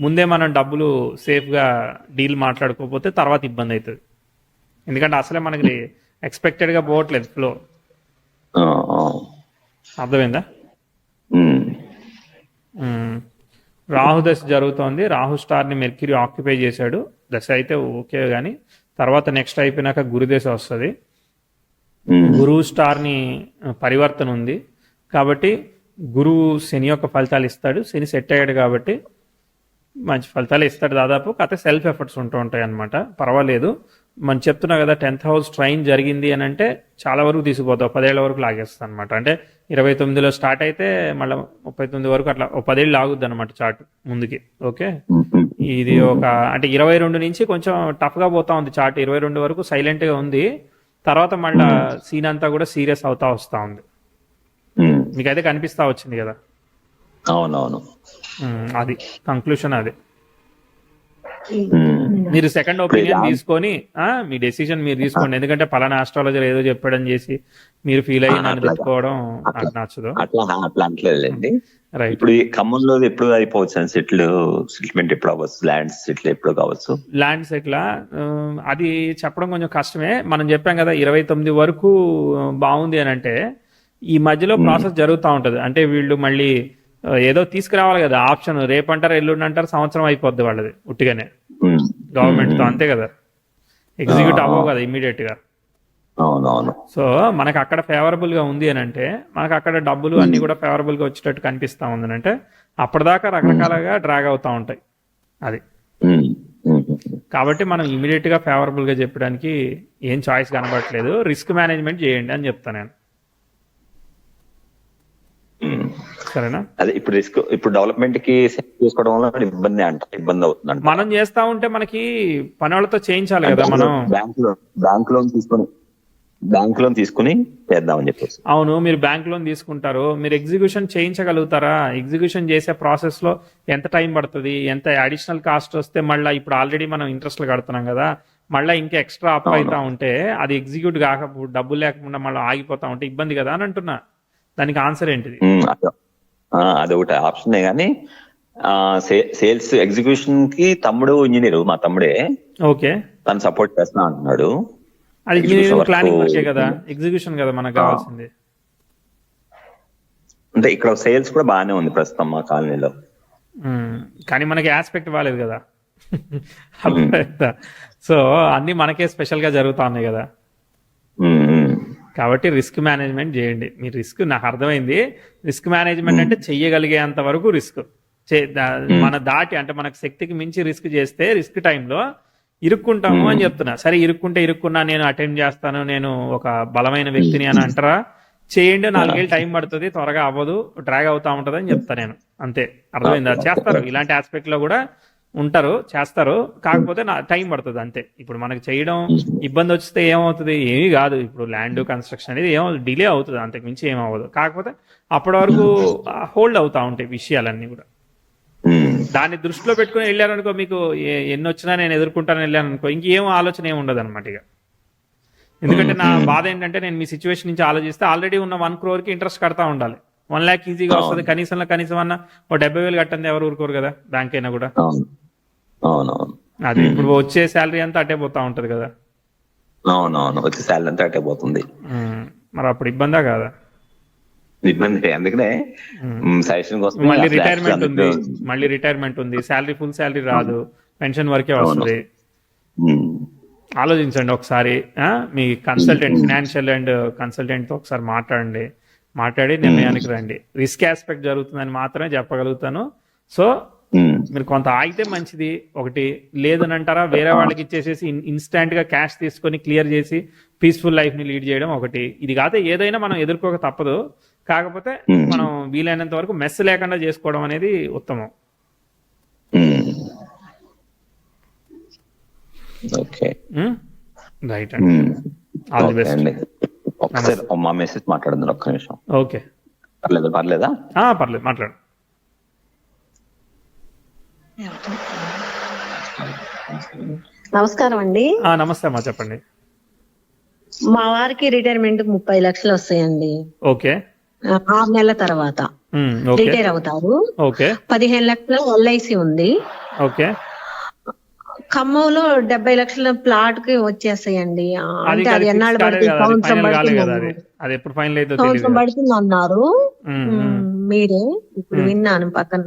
ముందే మనం డబ్బులు సేఫ్గా డీల్ మాట్లాడుకోకపోతే తర్వాత ఇబ్బంది అవుతుంది. ఎందుకంటే అసలే మనకి ఎక్స్పెక్టెడ్గా పోవట్లేదు ఫ్లో, అర్థమైందా? రాహు దశ జరుగుతోంది. రాహు స్టార్ని మెర్క్యూరీ ఆక్యుపై చేశాడు. దశ అయితే ఓకే, కానీ తర్వాత నెక్స్ట్ అయిపోయినాక గురుదశ వస్తుంది. గురువు స్టార్ని పరివర్తన ఉంది కాబట్టి గురువు శని యొక్క ఫలితాలు ఇస్తాడు. శని సెట్ అయ్యాడు కాబట్టి మంచి ఫలితాలు ఇస్తాడు దాదాపు. కాకపోతే సెల్ఫ్ ఎఫర్ట్స్ ఉంటూ ఉంటాయి అనమాట. పర్వాలేదు. మనం చెప్తున్నా కదా 10th హౌస్ ట్రైన్ జరిగింది అని అంటే చాలా వరకు తీసుకుపోతావు, 10 ఏళ్ల వరకు లాగేస్తా అనమాట. అంటే 29లో స్టార్ట్ అయితే మళ్ళీ 39 వరకు అట్లా 10 ఏళ్ళు ఆగుద్ది అనమాట చార్ట్ ముందుకి. ఓకే, ఇది ఒక అంటే 22 నుంచి కొంచెం టఫ్గా పోతా ఉంది చార్ట్. 22 వరకు సైలెంట్గా ఉంది. తర్వాత మళ్ళీ సీన్ అంతా కూడా సీరియస్ అవుతా వస్తూ ఉంది. మీకైతే కనిపిస్తా వచ్చింది కదా. అవునవును, అది కంక్లూషన్. అది మీరు సెకండ్ ఒపీనియన్ తీసుకొని మీ డెసిషన్ మీరు తీసుకోండి. ఎందుకంటే పలానా ఆస్ట్రాలజర్ ఏదో చెప్పాడని చేసి మీరు ఫీల్ అయ్యి నన్ను తిట్టుకోవడం నాకు నచ్చదు. అట్లా అంటలేదండి. ఇప్పుడు ఈ ఖమ్మంలో ఎప్పుడు అయిపోవచ్చు సెటిల్మెంట్ ఎప్పుడు అవ్వచ్చు, ల్యాండ్ సెటిల్ ఎప్పుడు కావచ్చు? ల్యాండ్ సెటిల్ అది చెప్పడం కొంచెం కష్టమే. మనం చెప్పాం కదా 29 వరకు బాగుంది అని అంటే ఈ మధ్యలో ప్రాసెస్ జరుగుతూ ఉంటది. అంటే వీళ్ళు మళ్ళీ ఏదో తీసుకురావాలి కదా ఆప్షన్. రేపంటారు, ఎల్లుండి అంటారు, సంవత్సరం అయిపోద్ది వాళ్ళది ఉట్టిగానే గవర్నమెంట్ తో. అంతే కదా, ఎగ్జిక్యూట్ అవ్వవు కదా ఇమీడియట్ గా. అవునవును. సో మనకు అక్కడ ఫేవరబుల్ గా ఉంది అని అంటే, మనకు అక్కడ డబ్బులు అన్ని కూడా ఫేవరబుల్ గా వచ్చేటట్టు కనిపిస్తా ఉంది అంటే, అప్పటిదాకా రకరకాలుగా డ్రాగ్ అవుతా ఉంటాయి. అది కాబట్టి మనం ఇమీడియట్ గా ఫేవరబుల్ గా చెప్పడానికి ఏం చాయిస్ కనబడట్లేదు. రిస్క్ మేనేజ్మెంట్ చేయండి అని చెప్తాను నేను. సరేనా? అదే ఇప్పుడు డెవలప్మెంట్ కి చేసుకోవడం వల్ల ఇబ్బంది అవుతుంది. మనం చేస్తా ఉంటే మనకి పని వాళ్ళతో చేయించాలి కదా. మనం బ్యాంక్ లోన్ తీసుకుని చేద్దామని చెప్పేసి. అవును, మీరు బ్యాంక్ లోన్ తీసుకుంటారు, మీరు ఎగ్జిక్యూషన్ చేయించగలుగుతారా? ఎగ్జిక్యూషన్ చేసే ప్రాసెస్ లో ఎంత టైం పడుతుంది, ఎంత అడిషనల్ కాస్ట్ వస్తే మళ్ళీ ఇప్పుడు ఆల్రెడీ మనం ఇంట్రెస్ట్లు కడుతున్నాం కదా, మళ్ళీ ఇంకా ఎక్స్ట్రా అప్ అవుతా ఉంటే అది ఎగ్జిక్యూట్ కాకపోతే డబ్బులు లేకుండా మళ్ళీ ఆగిపోతా ఉంటే ఇబ్బంది కదా అని అంటున్నా. దానికి ఆన్సర్ ఏంటిది? అదొకటి ఆప్షనే కానీ సేల్స్ ఎగ్జిక్యూషన్ కి తమ్ముడు ఇంజనీర్, మా తమ్ముడే. ఓకే, తను సపోర్ట్ చేస్తా అంటున్నాడు. అది ఇంజనీరింగ్ ప్లానింగ్ వర్కే కదా, ఎగ్జిక్యూషన్ కదా మనకు కావాల్సింది. అంటే ఇక్కడ సేల్స్ కూడా బాగానే ఉంది ప్రస్తుతం మా కాలనీలో. కానీ మనకి ఆస్పెక్ట్ బాగాలేదు కదా. సో అన్ని మనకే స్పెషల్ గా జరుగుతా ఉన్నాయి కదా. కాబట్టి రిస్క్ మేనేజ్మెంట్ చేయండి. మీ రిస్క్ నాకు అర్థమైంది. రిస్క్ మేనేజ్మెంట్ అంటే చెయ్యగలిగేంత వరకు రిస్క్ మన దాటి, అంటే మనకు శక్తికి మించి రిస్క్ చేస్తే రిస్క్ టైంలో ఇరుక్కుంటాము అని చెప్తున్నా. సరే, ఇరుక్కున్నా నేను అటెండ్ చేస్తాను, నేను ఒక బలమైన వ్యక్తిని అని అంటారా? చేయండి, 4 ఏళ్ళు టైం పడుతుంది, త్వరగా అవ్వదు, డ్రాగ్ అవుతా ఉంటది అని చెప్తా నేను. అంతే, అర్థమైందా? చేస్తారు, ఇలాంటి ఆస్పెక్ట్ లో కూడా ఉంటారు, చేస్తారు. కాకపోతే టైం పడుతుంది అంతే. ఇప్పుడు మనకి చేయడం ఇబ్బంది వస్తే ఏమవుతుంది? ఏమీ కాదు. ఇప్పుడు ల్యాండ్ కన్స్ట్రక్షన్ అనేది ఏమో డిలే అవుతుంది, అంతకు మించి ఏమవ్వదు. కాకపోతే అప్పటి వరకు హోల్డ్ అవుతా ఉంటాయి విషయాలన్నీ కూడా. దాన్ని దృష్టిలో పెట్టుకుని వెళ్ళారనుకో, మీకు ఎన్ని వచ్చినా నేను ఎదుర్కొంటానని వెళ్ళాను అనుకో, ఇంకేం ఆలోచన ఏమి ఉండదు అనమాట ఇక. ఎందుకంటే నా బాధ ఏంటంటే, నేను మీ సిచ్యువేషన్ నుంచి ఆలోచిస్తే ఆల్రెడీ ఉన్న 1 crore కి ఇంట్రెస్ట్ కడతా ఉండాలి. 1 lakh ఈజీగా వస్తుంది. కనీసం అన్న 70,000 కట్టండి, ఎవరు ఊరుకోరు కదా, బ్యాంక్ అయినా కూడా. అది ఇప్పుడు వచ్చే శాలరీ అంతా అట్టే పోతా ఉంటది కదా. అవునవును, వచ్చే శాలరీ అంతా అట్టే పోతుంది. మరి అప్పుడు ఇబ్బందా కాదా? ఇబ్బంది. అందుకనే సజెషన్ కోసం మళ్ళీ రిటైర్మెంట్ ఉంది, శాలరీ ఫుల్ శాలరీ రాదు, పెన్షన్ వరకే వస్తుంది. ఆలోచించండి ఒకసారి. మీ కన్సల్టెంట్, ఫినాన్షియల్ అండ్ కన్సల్టెంట్ తో ఒకసారి మాట్లాడి నిర్ణయానికి రండి. రిస్క్ ఆస్పెక్ట్ జరుగుతుందని మాత్రమే చెప్పగలుగుతాను. సో మీరు కొంత ఆగితే మంచిది. ఒకటి లేదని అంటారా, వేరే వాళ్ళకి ఇచ్చేసేసి ఇన్స్టాంట్ గా క్యాష్ తీసుకొని క్లియర్ చేసి పీస్ఫుల్ లైఫ్ ని లీడ్ చేయడం ఒకటి. ఇది కాకపోతే ఏదైనా మనం ఎదుర్కోక తప్పదు. కాకపోతే మనం వీలైనంత వరకు మెస్ లేకుండా చేసుకోవడం అనేది ఉత్తమం. రైట్ అండి, ఆల్ ది బెస్ట్. ఒకసారి మా మెసేజ్ మాట్లాడుతుంది, ఒక్క నిమిషం. ఓకే, పర్లేదా? పర్లేదు, మాట్లాడు. నమస్కారం అండి. నమస్తే అమ్మా, చెప్పండి. మా వారికి రిటైర్మెంట్ 30 లక్షలు వస్తాయండి. ఓకే, 6 నెలల తర్వాత రిటైర్ అవుతారు. 15 లక్షల LIC ఉంది. ఓకే, ఖమ్మంలో 70 లక్షల ప్లాట్ కి వచ్చేస్తాయండి. అంటే అది ఎన్నాళ్ళు పడుతుంది? సంవత్సరం పడుతుంది అన్నారు. మీరే ఇప్పుడు విన్నాను పక్కన.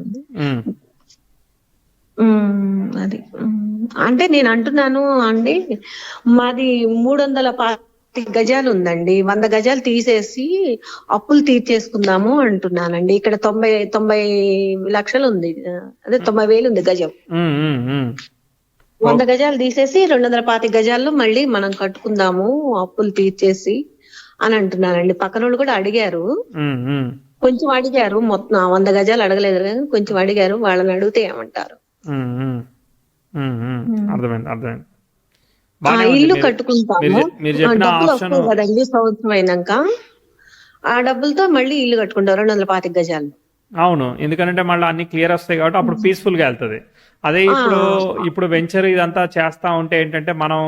అది అంటే నేను అంటున్నాను అండి, మాది 300 గజాలు ఉందండి. 100 గజాలు తీసేసి అప్పులు తీర్చేసుకుందాము అంటున్నానండి. ఇక్కడ 90 లక్షలు ఉంది. అదే 90,000 ఉంది గజం. ఉమ్, ఉమ్, ఉమ్. 100 గజాలు తీసేసి 225 గజాల్లో మళ్ళీ మనం కట్టుకుందాము అప్పులు తీర్చేసి అని అంటున్నానండి. పక్కన వాళ్ళు కూడా అడిగారు, ఉమ్, ఉమ్, కొంచెం అడిగారు. మొత్తం 100 గజాలు అడగలేదు కానీ కొంచెం అడిగారు. వాళ్ళని అడిగితే ఏమంటారు? ఉమ్, ఉమ్, ఉమ్, ఉమ్. అర్థమైంది, అర్థమైంది. ఆ బానే ఉంది. ఇల్లు మీరు కట్టుకుంటాము. మీరు చెప్పిన డబ్బులు ఆప్షన్. వస్తాయి కదండి సంవత్సరం అయినాక. ఆ డబ్బులతో మళ్ళీ ఇల్లు కట్టుకుంటారు 225 గజాలు. అవును, ఎందుకంటే మళ్ళీ అన్ని క్లియర్ వస్తాయి కాబట్టి అప్పుడు పీస్ఫుల్ గా వెళ్తది. అదే ఇప్పుడు వెంచర్ ఇదంతా చేస్తా ఉంటే ఏంటంటే మనం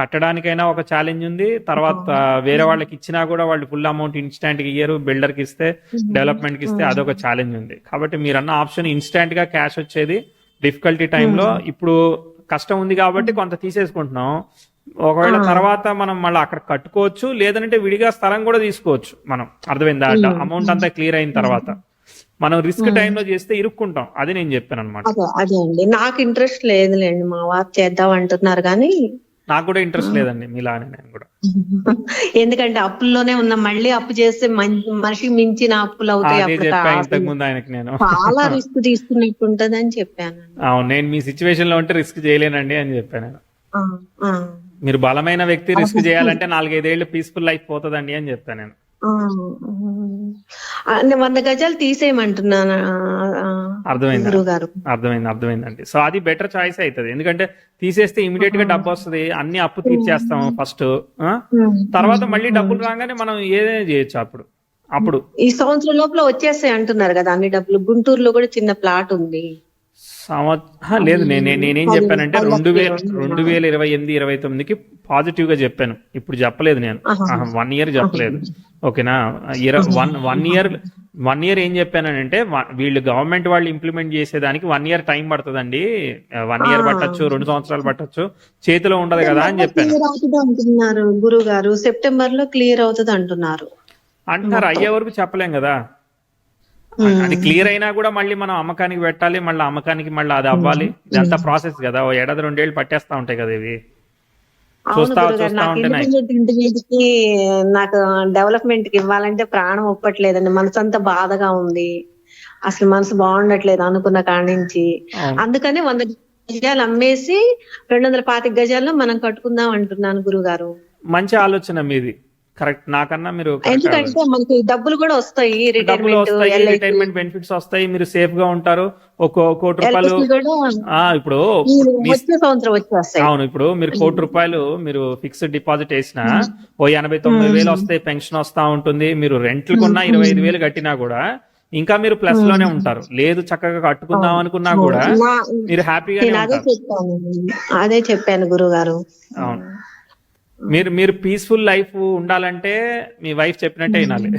కట్టడానికైనా ఒక ఛాలెంజ్ ఉంది, తర్వాత వేరే వాళ్ళకి ఇచ్చినా కూడా వాళ్ళు ఫుల్ అమౌంట్ ఇన్స్టాంట్ గా ఇయ్యరు, బిల్డర్ కి ఇస్తే డెవలప్మెంట్ కి ఇస్తే అదొక ఛాలెంజ్ ఉంది. కాబట్టి మీరన్న ఆప్షన్ ఇన్స్టాంట్ గా క్యాష్ వచ్చేది డిఫికల్టీ టైంలో. ఇప్పుడు కష్టం ఉంది కాబట్టి కొంత తీసేసుకుంటున్నాం. ఒకవేళ తర్వాత మనం మళ్ళీ అక్కడ కట్టుకోవచ్చు, లేదంటే విడిగా స్థలం కూడా తీసుకోవచ్చు మనం. అర్థమైందా? అమౌంట్ అంతా క్లియర్ అయిన తర్వాత మనం రిస్క్ టైంలో చేస్తే ఇరుక్కుంటాం. అది నేను చెప్పాను అనమాట. అదే అండి, నాకు ఇంట్రెస్ట్ లేదులేండి. మా వారు చేద్దాం అంటున్నారు కానీ నాకు కూడా ఇంట్రెస్ట్ లేదండి మీలానే. నేను కూడా ఎందుకంటే అప్పుల్లోనే ఉన్నా. మళ్ళీ అప్పు చేస్తే మనిషికి మించిన అప్పులు అవుతాయి. అదే అప్పుడు చెప్పా ఇంతకు ముందు ఆయనకి నేను. చాలా రిస్క్ తీసుకున్నట్టు ఉంటదని చెప్పాను. అవును, నేను మీ సిచ్యువేషన్ లో ఉంటే రిస్క్ చేయలేనండి అని చెప్పాను నేను. మీరు బలమైన వ్యక్తి, రిస్క్ చేయాలంటే 4-5 ఏళ్ళు పీస్ఫుల్ లైఫ్ పోతుందండి అని చెప్పాను నేను. 100 గజాలు తీసేయమంటున్నాను అర్థమైంది, గురుగారు. అర్థమైందండి. సో అది బెటర్ చాయిస్ అవుతుంది. ఎందుకంటే తీసేస్తే ఇమీడియట్ గా డబ్బు వస్తుంది, అన్ని అప్పు తీర్చేస్తాం ఫస్ట్. తర్వాత మళ్ళీ డబ్బులు రాగానే మనం ఏదైనా చేయొచ్చు. అప్పుడు ఈ సంవత్సరం లోపల వచ్చేస్తాయి అంటున్నారు కదా అన్ని డబ్బులు. గుంటూరులో కూడా చిన్న ప్లాట్ ఉంది. లేదు, నేనేం చెప్పానంటే 2028-29కి పాజిటివ్ గా చెప్పాను. ఇప్పుడు చెప్పలేదు నేను. 1 ఇయర్ చెప్పలేదు. ఓకేనా? 1 ఇయర్ ఏం చెప్పానంటే వీళ్ళు గవర్నమెంట్ వాళ్ళు ఇంప్లిమెంట్ చేసేదానికి 1 ఇయర్ టైం పడుతుందండి. 1 ఇయర్ పట్టొచ్చు, 2 సంవత్సరాలు పట్టొచ్చు, చేతిలో ఉండదు కదా అని చెప్పాను. అంటున్నారు గురువు గారు. సెప్టెంబర్ లో క్లియర్ అవుతుంది అంటున్నారు. అయ్యే వరకు చెప్పలేం కదా. అది క్లియర్ అయినా కూడా మళ్ళీ మనం అమ్మకానికి పెట్టాలి, మళ్ళీ అమ్మకానికి మళ్ళీ అది అవ్వాలి. ఇదంతా ప్రాసెస్ కదా. 1-2 ఏళ్ళు పట్టేస్తా ఉంటాయి కదా ఇవి. చూస్తా ఉంటే నాకు డెవలప్మెంట్ కి ఇవ్వాలంటే ప్రాణం ఒప్పట్లేదండి. మనసు అంతా బాధగా ఉంది. అసలు మనసు బాగుండట్లేదు అనుకున్న కాడి నుంచి. అందుకని 100 గజాలు అమ్మేసి 225 గజాల్లో మనం కట్టుకుందాం అంటున్నాను గురుగారు. మంచి ఆలోచన మీది. కరెక్ట్. నాకన్నా మీరు ఎందుకంటే మనకి డబ్బులు కూడా వస్తాయి, రిటైర్మెంట్ బెనిఫిట్స్ వస్తాయి, మీరు సేఫ్ గా ఉంటారు. ₹1 కోటి ఇప్పుడు వచ్చే సంవత్సరం వచ్చేస్తాయి. అవును, ఇప్పుడు మీరు ₹1 మీరు ఫిక్స్డ్ డిపాజిట్ వేసినా 89,000 వస్తాయి, పెన్షన్ వస్తా ఉంటుంది. మీరు రెంట్లు కొన్నా 25,000 కట్టినా కూడా ఇంకా మీరు ప్లస్ లోనే ఉంటారు. లేదు చక్కగా కట్టుకుందాం అనుకున్నా కూడా మీరు హ్యాపీగా అదే చెప్పాను గురుగారు. అవును, మీరు పీస్ఫుల్ లైఫ్ ఉండాలంటే మీ వైఫ్ చెప్పినట్టే వినాలి.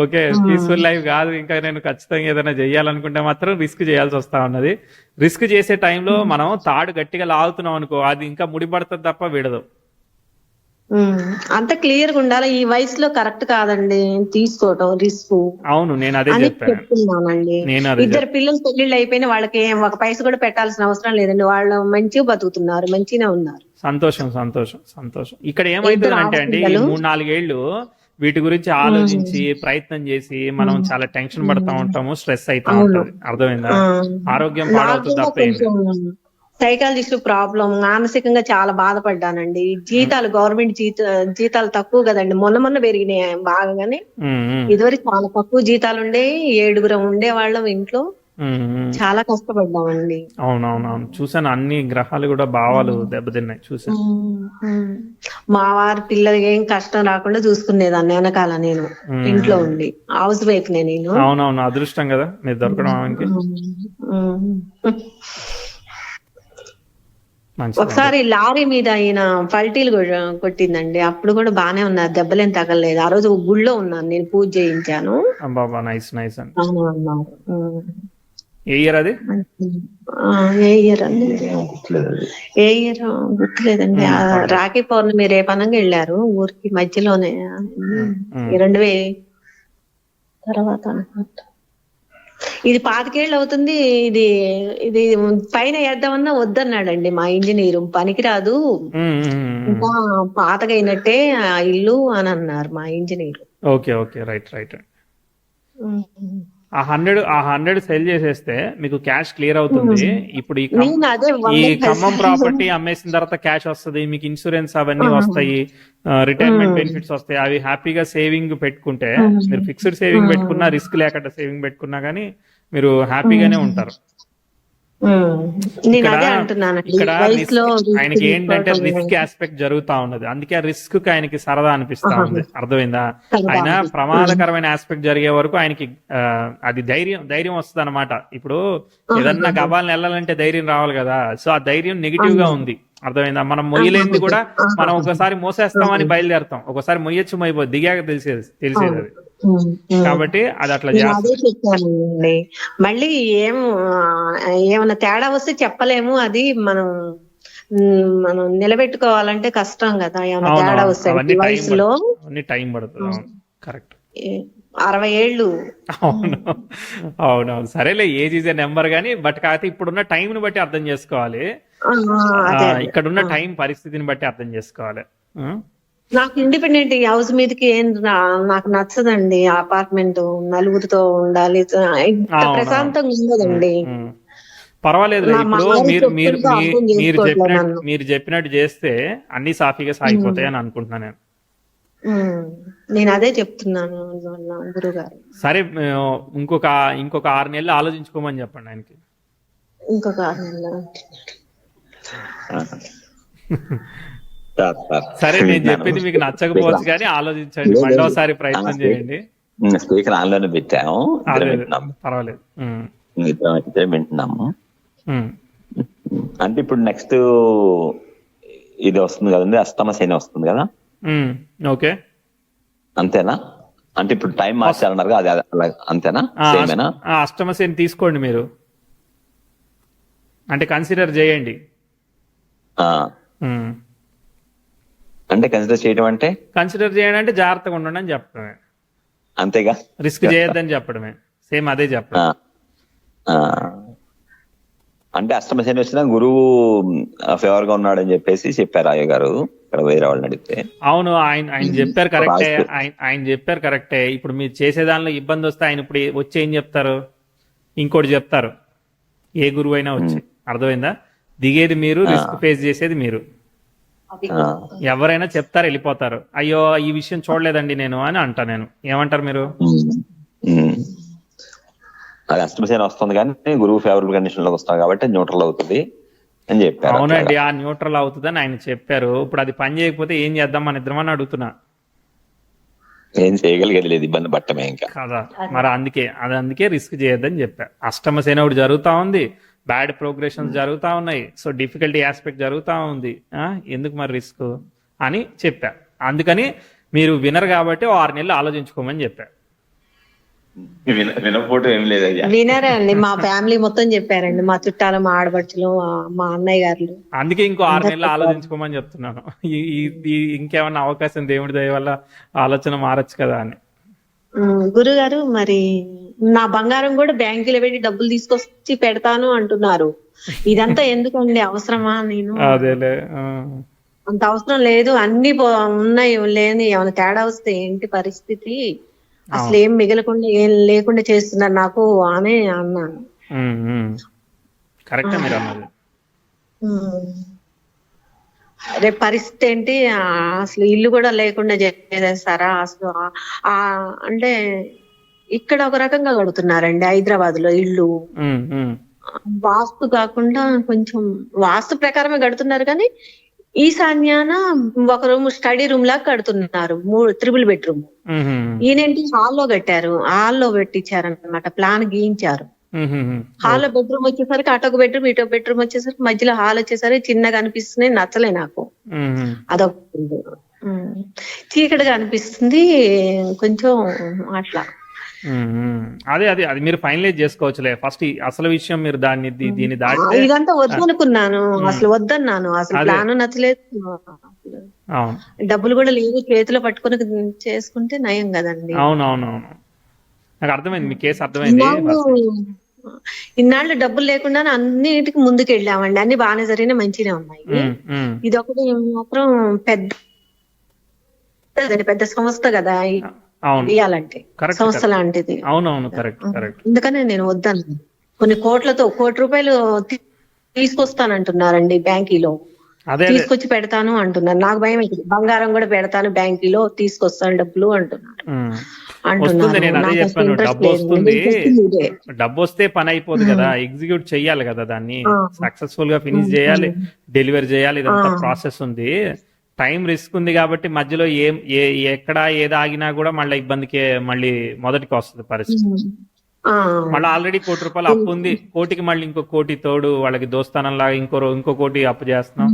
ఓకే, పీస్ఫుల్ లైఫ్ కాదు ఇంకా నేను ఖచ్చితంగా ఏదైనా చెయ్యాలనుకుంటే మాత్రం రిస్క్ చేయాల్సి వస్తా ఉన్నది. రిస్క్ చేసే టైంలో మనం తాడు గట్టిగా లాగుతున్నాం అనుకో, అది ఇంకా ముడిపడుతుంది తప్ప విడదు. అంత క్లియర్ గా ఉండాలి. ఈ వయసులో కరెక్ట్ కాదండి తీసుకోవటం రిస్క్. అవును, నేను అదే చెప్తున్నానండి. 2 పిల్లలు పెళ్లిళ్ళు అయిపోయినా వాళ్ళకి ఒక పైస కూడా పెట్టాల్సిన అవసరం లేదండి. వాళ్ళు మంచిగా బతుకుతున్నారు, మంచిగా ఉన్నారు. సంతోషం. ఇక్కడ ఏమైతుంది అంటే అండి, 3-4 ఏళ్ళు వీటి గురించి ఆలోచించి ప్రయత్నం చేసి మనం చాలా టెన్షన్ పడతా ఉంటాము, స్ట్రెస్ అయితా ఉంటది. అర్థమైందా? ఆరోగ్యం పాడవుతుంది తప్ప. సైకాలజిస్ట్ ప్రాబ్లం, మానసికంగా చాలా బాధపడ్డానండి. జీతాలు గవర్నమెంట్ జీతాలు తక్కువ కదండి. మొన్న పెరిగినాయి బాగానే. ఇదివరకు చాలా తక్కువ జీతాలు ఉండే, 7 ఉండే వాళ్ళం ఇంట్లో. చాలా కష్టపడ్డామండి. అవునవునవును, చూసాను. అన్ని గ్రహాలు కూడా భావాలు దెబ్బతిన్నాయి చూసాను. మా వారి పిల్లలకి ఏం కష్టం రాకుండా చూసుకునేదాన్ని వెనకాల నేను ఇంట్లో ఉండి. హౌస్ వైఫ్ నేను. అవునవును, అదృష్టం కదా మీరు దొరకడం. ఒకసారి లారీ మీద ఆయన పల్టీలు కొట్టిందండి. అప్పుడు కూడా బానే ఉన్నారు, దెబ్బలేం తగలేదు. ఆ రోజు గుళ్ళో ఉన్నాను నేను, పూజ చేయించాను. ఏ ఇయర్ అది? ఏ ఇయర్ అండి? ఏ ఇయర్ గుర్తులేదండి. రాఖీ పౌర్ణమి రేపనంగా వెళ్ళారు ఊరికి, మధ్యలోనే 2000 తర్వాత అనుకుంటా. ఇది 25 ఏళ్ళు అవుతుంది. ఇది ఇది పైన వేద్దామన్నా వద్దన్నాడండి మా ఇంజనీరు. పనికిరాదు, ఇంకా పాతగా అయినట్టే ఆ ఇల్లు అని అన్నారు మా engineer. Okay okay, right right. ఆ 100 సెల్ చేసేస్తే మీకు క్యాష్ క్లియర్ అవుతుంది. ఇప్పుడు ఈ ఖమ్మం ప్రాపర్టీ అమ్మేసిన తర్వాత క్యాష్ వస్తుంది, మీకు ఇన్సూరెన్స్ అవన్నీ వస్తాయి, రిటైర్మెంట్ బెనిఫిట్స్ వస్తాయి. అవి హ్యాపీగా సేవింగ్ పెట్టుకుంటే, మీరు ఫిక్స్డ్ సేవింగ్ పెట్టుకున్నా, రిస్క్ లేకుండా సేవింగ్ పెట్టుకున్నా గానీ మీరు హ్యాపీగానే ఉంటారు. ఇక్కడ ఆయనకి ఏంటంటే రిస్క్ ఆస్పెక్ట్ జరుగుతా ఉన్నది, అందుకే ఆ రిస్క్ కి ఆయనకి సరదా అనిపిస్తా ఉంది. అర్థమైందా? ఆయన ప్రమాదకరమైన ఆస్పెక్ట్ జరిగే వరకు ఆయనకి అది ధైర్యం వస్తుంది అనమాట. ఇప్పుడు ఏదన్నా గబాలను వెళ్ళాలంటే ధైర్యం రావాలి కదా, సో ఆ ధైర్యం నెగిటివ్ గా ఉంది. అర్థమైందా? మనం మొయ్యలేంది కూడా మనం ఒకసారి మోసేస్తామని బయలుదేరుతాం, ఒకసారి మొయ్యొచ్చు మొయ్యిపోదు, దిగాక తెలిసేది అది. కాబట్టి అది అట్లా చెప్పానండి. మళ్ళీ ఏమన్నా తేడా వస్తే చెప్పలేము, అది మనం నిలబెట్టుకోవాలంటే కష్టం కదా. ఏమన్నా తేడా వస్తే వయసులో టైం పడుతుంది. కరెక్ట్, 60 ఏళ్ళు. అవునవును, సరేలే, ఏజ్ ఈజ్ ఎ నెంబర్ గానీ, బట్ కాకపోతే ఇప్పుడున్న టైం ని బట్టి అర్థం చేసుకోవాలి, ఇక్కడున్న టైం పరిస్థితిని బట్టి అర్థం చేసుకోవాలి. నాకు ఇండిపెండెంట్ హౌస్ మీదకి నాకు నచ్చదండి. అపార్ట్మెంట్ నలుగురితో ఉండాలి, ప్రశాంతంగా ఉండదండి. పర్వాలేదు, ఇప్పుడు మీరు చెప్పినట్టు చేస్తే అన్ని సాఫీగా సాగిపోతాయి అని అనుకుంటున్నాను నేను. నేను అదే చెప్తున్నాను గురుగారు. సరే, ఇంకొక 6 నెలలు ఆలోచించుకోమని చెప్పండి ఆయనకి. ఇంకొక 6 నెలలు. సరే, నేను చెప్పింది మీకు నచ్చకపోవచ్చు కానీ ఆలోచించండి, మరోసారి ప్రయత్నం చేయండి. స్పీకర్ ఆన్లోనే పెట్టాము, పర్వాలేదు, వింటున్నాము. అంటే ఇప్పుడు నెక్స్ట్ ఇది వస్తుంది కదండి, అష్టమ శని వస్తుంది కదా. ఓకే, అంతేనా? అంటే ఇప్పుడు టైం మార్చాలన్నారు అది అంతేనా? సేమేనా? అష్టమ శని తీసుకోండి మీరు, అంటే కన్సిడర్ చేయండి. అంటే కన్సిడర్ చేయడం అంటే జాగ్రత్తగా ఉండండి అని చెప్పడమే, అంతేగా, రిస్క్ చేయొద్దని చెప్పడమే, సేమ్ అదే చెప్పడం. అంటే అష్టమ శని వచ్చినా గురువు ఫేవర్ గా ఉన్నాడని చెప్పారు అయ్య గారు ఇక్కడ వేరే వాళ్ళని అడిగితే. అవును, ఆయన చెప్పారు కరెక్టే, ఆయన చెప్పారు కరెక్టే. ఇప్పుడు మీరు చేసే దానిలో ఇబ్బంది వస్తే ఆయన ఇప్పుడు వచ్చి ఏం చెప్తారు? ఇంకోటి చెప్తారు, ఏ గురువు అయినా వచ్చి. అర్థమైందా? దిగేది మీరు, రిస్క్ ఫేస్ చేసేది మీరు. ఎవరైనా చెప్తారు, వెళ్ళిపోతారు. అయ్యో ఈ విషయం చూడలేదండి నేను అని అంటా నేను. ఏమంటారు మీరు? అది అష్టమశని వస్తుంది కానీ గురువు ఫేవరబుల్ కండిషన్ లోకి వస్తాం కాబట్టి న్యూట్రల్ అవుతుంది అని చెప్పారు. అవునండి, ఆ న్యూట్రల్ అవుతుందని ఆయన చెప్పారు. ఇప్పుడు అది పని చేయకపోతే ఏం చేద్దాం మన ఇద్దరమని అడుగుతున్నా. ఏం చేయగలిగేది లేదు, ఇబ్బంది పట్టమే ఇంకా కదా. మరి అందుకే రిస్క్ చేయొద్దని చెప్పారు. అష్టమ శని ఒకటి జరుగుతా ఉంది, బ్యాడ్ ప్రోగ్రెషన్స్ జరుగుతా ఉన్నాయి, సో డిఫికల్టీ ఆస్పెక్ట్ జరుగుతా ఉంది, ఎందుకు మరి రిస్క్ అని చెప్పా. అందుకని మీరు వినరు కాబట్టి 6 నెలలు ఆలోచించుకోమని చెప్పా. వినకపోవడం ఏం లేదు, వినరండి. మా ఫ్యామిలీ మొత్తం చెప్పారండి, మా చుట్టాలు, మా ఆడపడుచులు, మా అన్నయ్య గారు. అందుకే ఇంకో 6 నెలలు ఆలోచించుకోమని చెప్తున్నాను. ఇంకేమన్నా అవకాశం దేవుడి దయ వల్ల ఆలోచన మారచ్చు కదా అని. గురుగారు, మరి నా బంగారం కూడా బ్యాంకులో పెట్టి డబ్బులు తీసుకొచ్చి పెడతాను అంటున్నారు. ఇదంతా ఎందుకండి? అవసరమా? నేను అదేలే, అంత అవసరం లేదు, అన్ని ఉన్నాయి, లేని ఏమైనా తేడా వస్తే ఏంటి పరిస్థితి? అసలు ఏం మిగలకుండా ఏం లేకుండా చేస్తున్నారు నాకు అని అన్నాను. కరెక్ట్ మీరు అన్నది. రేపు పరిస్థితి ఏంటి? అసలు ఇల్లు కూడా లేకుండా చేసేస్తారా? అసలు అంటే ఇక్కడ ఒక రకంగా కడుతున్నారండి హైదరాబాద్ లో ఇల్లు. వాస్తు కాకుండా కొంచెం వాస్తు ప్రకారమే కడుతున్నారు కానీ ఈశాన్యాన ఒక రూమ్ స్టడీ రూమ్ లాగా కడుతున్నారు, 3 బెడ్రూమ్. ఈయనేంటి హాల్లో కట్టారు, హాల్లో పెట్టించారనమాట, ప్లాన్ గీయించారు. హాల్లో బెడ్రూమ్ వచ్చేసరికి అటొక బెడ్రూమ్ ఇటొక బెడ్రూమ్ వచ్చేసరికి మధ్యలో హాల్ వచ్చేసరికి చిన్నగా అనిపిస్తుంది, నచ్చలే నాకు. అదొక చీకటిగా అనిపిస్తుంది కొంచెం అట్లా. అది మీరు ఫైనలైజ్ చేసుకోవచ్చులే. ఫస్ట్ అసలు విషయం మీరు దీన్ని దాటి ఇదంతా వద్దనుకున్నాను, అసలు వద్దన్నాను, అసలు ప్లాన్ నచ్చలేదు, డబ్బులు కూడా లేదు, చేతిలో పట్టుకుని చేసుకుంటే నయం కదండి. అవునవునవును, నాకు అర్థమైంది, మీ కేసు అర్థమైంది. ఇన్నాళ్ళు డబ్బులు లేకుండా అన్నిటికి ముందుకు వెళ్ళామండి, అన్ని బాగానే జరిగిన మంచిగా ఉన్నాయి. ఇది ఒకటి మాత్రం పెద్ద సంస్థ కదా ఇవ్వాలంటే, సంస్థ లాంటిది. అవునవును, కరెక్ట్ కరెక్ట్. అందుకనే నేను వద్దాను. కొన్ని కోట్లతో ₹1,00,00,000 తీసుకొస్తానంటున్నారండి బ్యాంకీలో, తీసుకొచ్చి పెడతాను అంటున్నారు. నాకు భయం అవుతుంది, బంగారం కూడా పెడతాను బ్యాంకీలో, తీసుకొస్తాను డబ్బులు అంటున్నారు. వస్తుంది, నేను అదే చెప్పాను, డబ్బు వస్తుంది, డబ్బు వస్తే పని అయిపోదు కదా, ఎగ్జిక్యూట్ చెయ్యాలి కదా, దాన్ని సక్సెస్ఫుల్ గా ఫినిష్ చేయాలి, డెలివరీ చేయాలి, ఇదంతా ప్రాసెస్ ఉంది, టైం రిస్క్ ఉంది కాబట్టి మధ్యలో ఎక్కడ ఏది ఆగినా కూడా మళ్ళీ ఇబ్బందికి మళ్ళీ మొదటికి వస్తుంది పరిస్థితి. మళ్ళీ ఆల్రెడీ ₹1,00,00,000 అప్పు ఉంది, కోటికి మళ్ళీ ఇంకో కోటి తోడు వాళ్ళకి దోస్తానంలాగా ఇంకో కోటి అప్పు చేస్తున్నాం,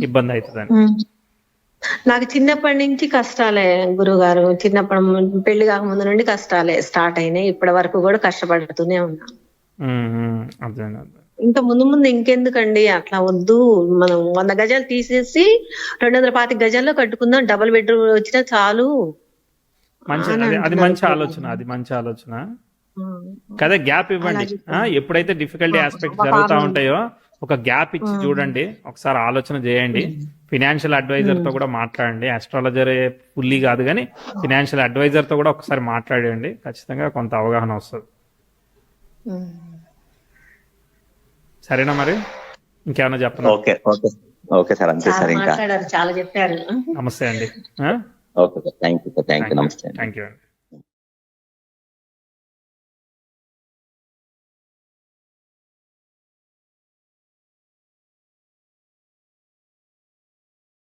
ఇబ్బంది అవుతుందని. నాకు చిన్నప్పటి నుంచి కష్టాలే గురుగారు, చిన్నప్పటి పెళ్లి కాక ముందు నుండి కష్టాలే స్టార్ట్ అయినాయి, ఇప్పటి వరకు కూడా కష్టపడుతూనే ఉన్నాను. ఇంకా ముందు ఇంకెందుకండి, అట్లా వద్దు, మనం 100 గజాలు తీసేసి 225 గజాల్లో కట్టుకుందాం, డబుల్ బెడ్రూమ్ వచ్చినా చాలు. అది మంచి ఆలోచన, అది మంచి ఆలోచన కదా. గ్యాప్ ఇవ్వండి, ఎప్పుడైతే డిఫికల్టీ ఆస్పెక్ట్ జరుగుతూ ఉంటాయో ఒక గ్యాప్ ఇచ్చి చూడండి, ఒకసారి ఆలోచన చేయండి, ఫినాన్షియల్ అడ్వైజర్ తో కూడా మాట్లాడండి, ఆస్ట్రాలజర్ ఫుల్లీ కాదు కానీ ఫినాన్షియల్ అడ్వైజర్ తో కూడా ఒకసారి మాట్లాడండి, ఖచ్చితంగా కొంత అవగాహన వస్తుంది. సరేనా, మరి ఇంకేమైనా చెప్పండి. ఓకే ఓకే ఓకే సార్, అంతే సార్, ఇంకా చాలా చెప్పారు. నమస్తే అండి. ఓకే సార్, థ్యాంక్ యూ, నమస్తే. థ్యాంక్ యూ అండి.